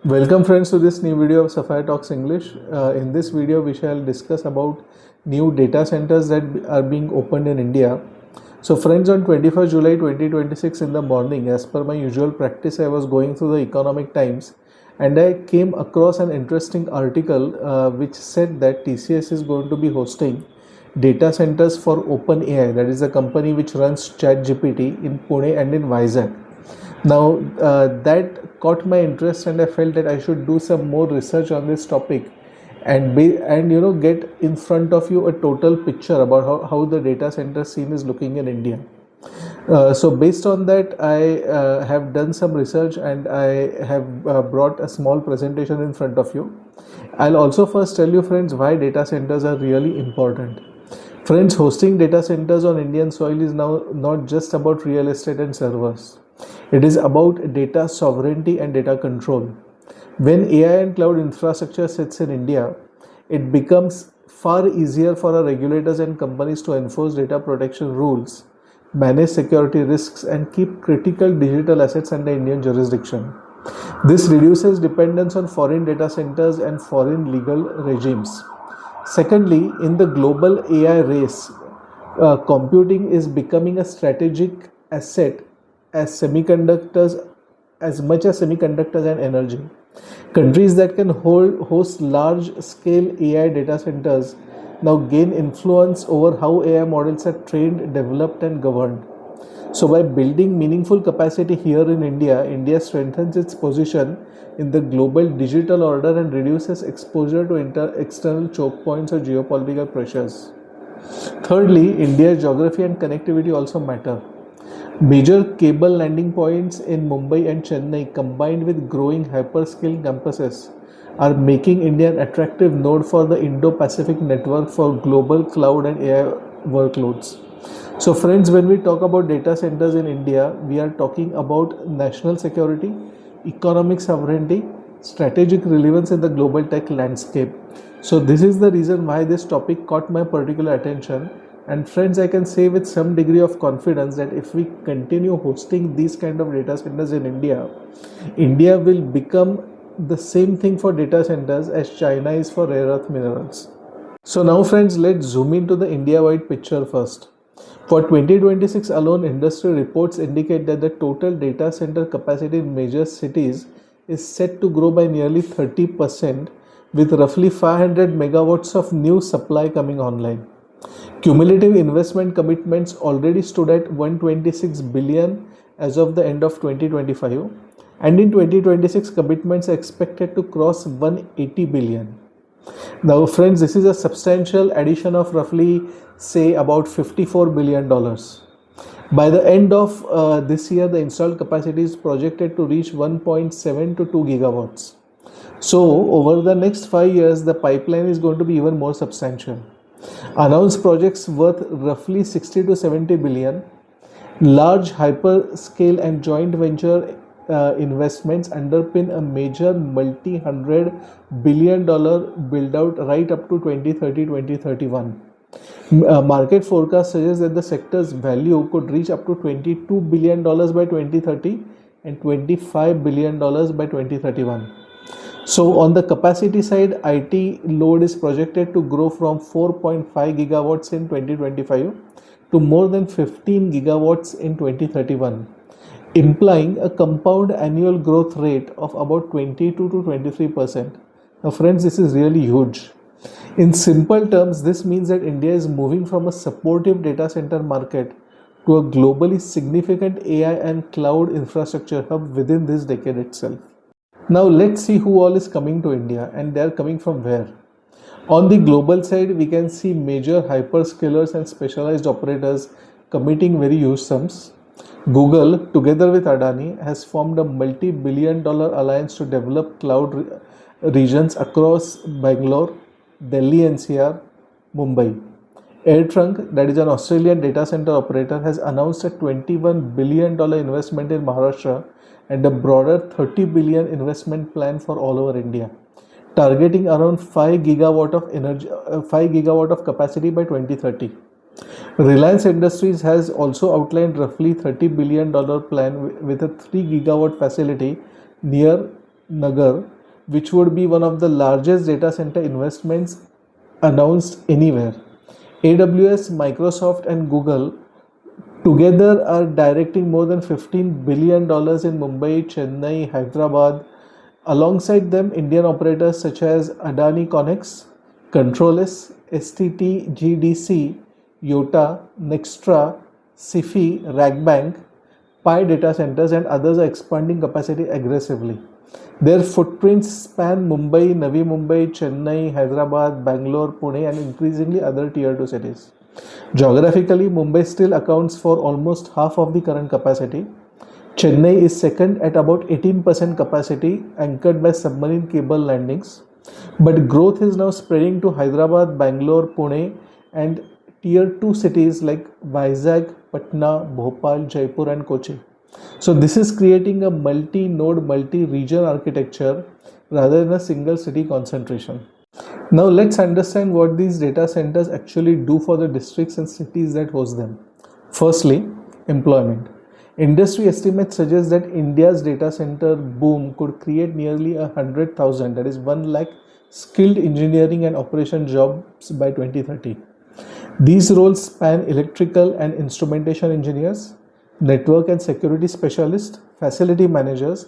Welcome friends to this new video of Sapphire Talks English. In this video we shall discuss about new data centers that are being opened in India. So friends, on 21st July 2026 in the morning, as per my usual practice, I was going through the Economic Times and I came across an interesting article which said that TCS is going to be hosting data centers for OpenAI, that is the company which runs ChatGPT, in Pune and in Vizag. Now that caught my interest and I felt that I should do some more research on this topic and get in front of you a total picture about how the data center scene is looking in India. So based on that, I have done some research and I have brought a small presentation in front of you. I'll also first tell you friends why data centers are really important. Friends, hosting data centers on Indian soil is now not just about real estate and servers. It is about data sovereignty and data control. When AI and cloud infrastructure sits in India, it becomes far easier for our regulators and companies to enforce data protection rules, manage security risks, and keep critical digital assets under Indian jurisdiction. This reduces dependence on foreign data centers and foreign legal regimes. Secondly, in the global AI race, computing is becoming a strategic asset as much as semiconductors and energy. Countries that can host large scale AI data centers now gain influence over how AI models are trained, developed and governed. So by building meaningful capacity here in India, India strengthens its position in the global digital order and reduces exposure to external choke points or geopolitical pressures. Thirdly, India's geography and connectivity also matter. Major cable landing points in Mumbai and Chennai, combined with growing hyperscale campuses, are making India an attractive node for the Indo-Pacific network for global cloud and AI workloads. So friends, when we talk about data centers in India, we are talking about national security, economic sovereignty, strategic relevance in the global tech landscape. So this is the reason why this topic caught my particular attention. And friends, I can say with some degree of confidence that if we continue hosting these kind of data centers in India, India will become the same thing for data centers as China is for rare earth minerals. So now friends, let's zoom into the India-wide picture first. For 2026 alone, industry reports indicate that the total data center capacity in major cities is set to grow by nearly 30%, with roughly 500 megawatts of new supply coming online. Cumulative investment commitments already stood at 126 billion as of the end of 2025, and in 2026 commitments are expected to cross 180 billion. Now friends, this is a substantial addition of roughly say about $54 billion. By the end of this year, the installed capacity is projected to reach 1.7 to 2 gigawatts. So over the next 5 years, the pipeline is going to be even more substantial. Announced projects worth roughly 60 to 70 billion. Large hyperscale and joint venture investments underpin a major multi-hundred billion dollar build out right up to 2030-2031. Market forecast suggests that the sector's value could reach up to $22 billion by 2030 and $25 billion by 2031. So on the capacity side, IT load is projected to grow from 4.5 gigawatts in 2025 to more than 15 gigawatts in 2031, implying a compound annual growth rate of about 22 to 23%. Now friends, this is really huge. In simple terms, this means that India is moving from a supportive data center market to a globally significant AI and cloud infrastructure hub within this decade itself. Now let's see who all is coming to India and they are coming from where. On the global side, we can see major hyperscalers and specialized operators committing very huge sums. Google, together with Adani, has formed a multi-billion-dollar alliance to develop cloud regions across Bangalore, Delhi NCR, Mumbai. AirTrunk, that is an Australian data center operator, has announced a $21 billion investment in Maharashtra and a broader 30 billion investment plan for all over India, targeting around 5 gigawatt of capacity by 2030. Reliance Industries has also outlined roughly $30 billion plan with a 3 gigawatt facility near Nagar which would be one of the largest data center investments announced anywhere. AWS, Microsoft, and Google together are directing more than $15 billion in Mumbai, Chennai, Hyderabad. Alongside them, Indian operators such as Adani Connex, Controlis, STT, GDC, Yota, Nextra, Sifi, Ragbank, Pi data centers, and others are expanding capacity aggressively. Their footprints span Mumbai, Navi Mumbai, Chennai, Hyderabad, Bangalore, Pune, and increasingly other tier 2 cities. Geographically, Mumbai still accounts for almost half of the current capacity. Chennai is second at about 18% capacity, anchored by submarine cable landings. But growth is now spreading to Hyderabad, Bangalore, Pune, and tier 2 cities like Vizag, Patna, Bhopal, Jaipur, and Kochi. So this is creating a multi-node, multi-region architecture rather than a single city concentration. Now let's understand what these data centers actually do for the districts and cities that host them. Firstly, employment. Industry estimates suggest that India's data center boom could create nearly 100,000, that is 1 lakh, skilled engineering and operation jobs by 2030. These roles span electrical and instrumentation engineers, network and security specialists, facility managers,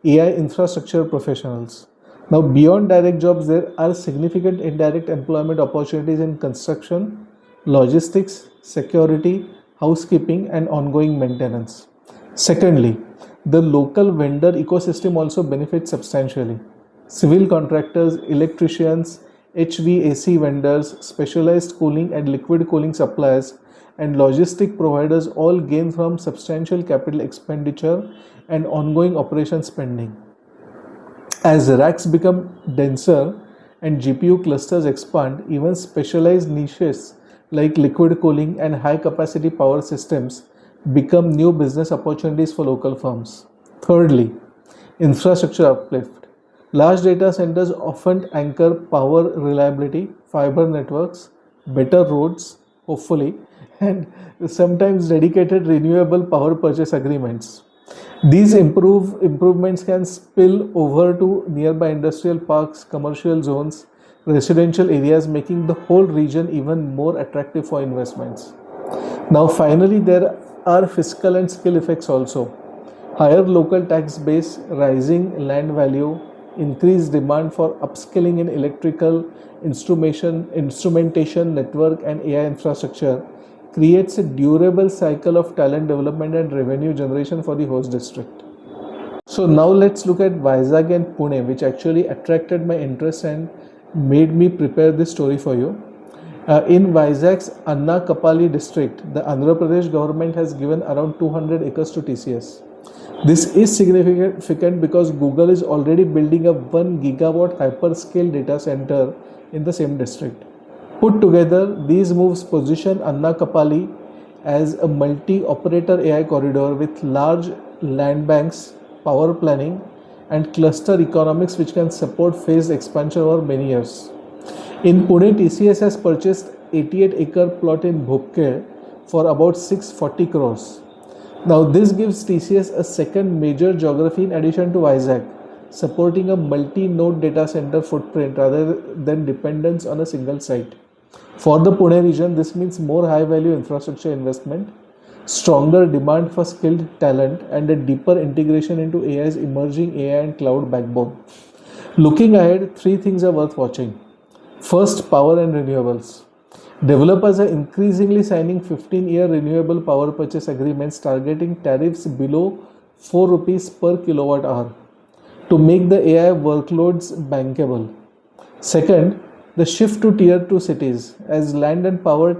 AI infrastructure professionals. Now, beyond direct jobs, there are significant indirect employment opportunities in construction, logistics, security, housekeeping, and ongoing maintenance. Secondly, the local vendor ecosystem also benefits substantially. Civil contractors, electricians, HVAC vendors, specialized cooling and liquid cooling suppliers, and logistic providers all gain from substantial capital expenditure and ongoing operation spending. As racks become denser and GPU clusters expand, even specialized niches like liquid cooling and high capacity power systems become new business opportunities for local firms. Thirdly, infrastructure uplift. Large data centers often anchor power reliability, fiber networks, better roads, hopefully, and sometimes dedicated renewable power purchase agreements. These improvements can spill over to nearby industrial parks, commercial zones, residential areas, making the whole region even more attractive for investments. Now, finally, there are fiscal and skill effects also. Higher local tax base, rising land value, increased demand for upskilling in electrical, instrumentation, network, and AI infrastructure creates a durable cycle of talent development and revenue generation for the host district. So now let's look at Vizag and Pune, which actually attracted my interest and made me prepare this story for you. In Vizag's Anna Kapali district, the Andhra Pradesh government has given around 200 acres to TCS. This is significant because Google is already building a 1 gigawatt hyperscale data center in the same district. Put together, these moves position Anna Kapali as a multi-operator AI corridor with large land banks, power planning, and cluster economics which can support phased expansion over many years. In Pune, TCS has purchased 88-acre plot in Bhopke for about 640 crores. Now this gives TCS a second major geography in addition to Vizag, supporting a multi-node data center footprint rather than dependence on a single site. For the Pune region, this means more high-value infrastructure investment, stronger demand for skilled talent, and a deeper integration into AI's emerging AI and cloud backbone. Looking ahead, three things are worth watching. First, power and renewables. Developers are increasingly signing 15-year renewable power purchase agreements targeting tariffs below 4 rupees per kilowatt hour to make the AI workloads bankable. Second, the shift to tier 2 cities as land and power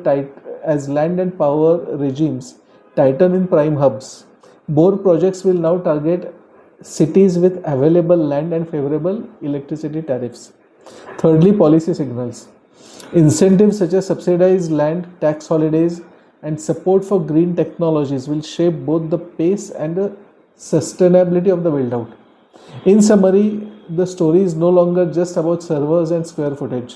regimes tighten in prime hubs. More projects will now target cities with available land and favorable electricity tariffs. Thirdly, policy signals. Incentives such as subsidized land, tax holidays, and support for green technologies will shape both the pace and the sustainability of the build out. In summary, the story is no longer just about servers and square footage.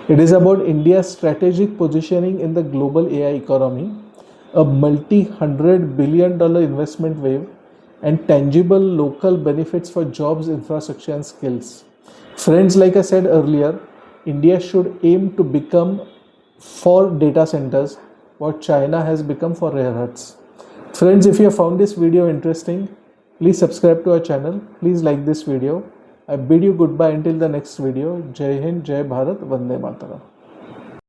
It is about India's strategic positioning in the global AI economy, a multi-$100 billion investment wave, and tangible local benefits for jobs, infrastructure, and skills. Friends, like I said earlier, India should aim to become for data centers what China has become for rare earths. Friends, if you have found this video interesting, please subscribe to our channel. Please like this video. I bid you goodbye until the next video. Jai Hind, Jai Bharat, Vande Mataram.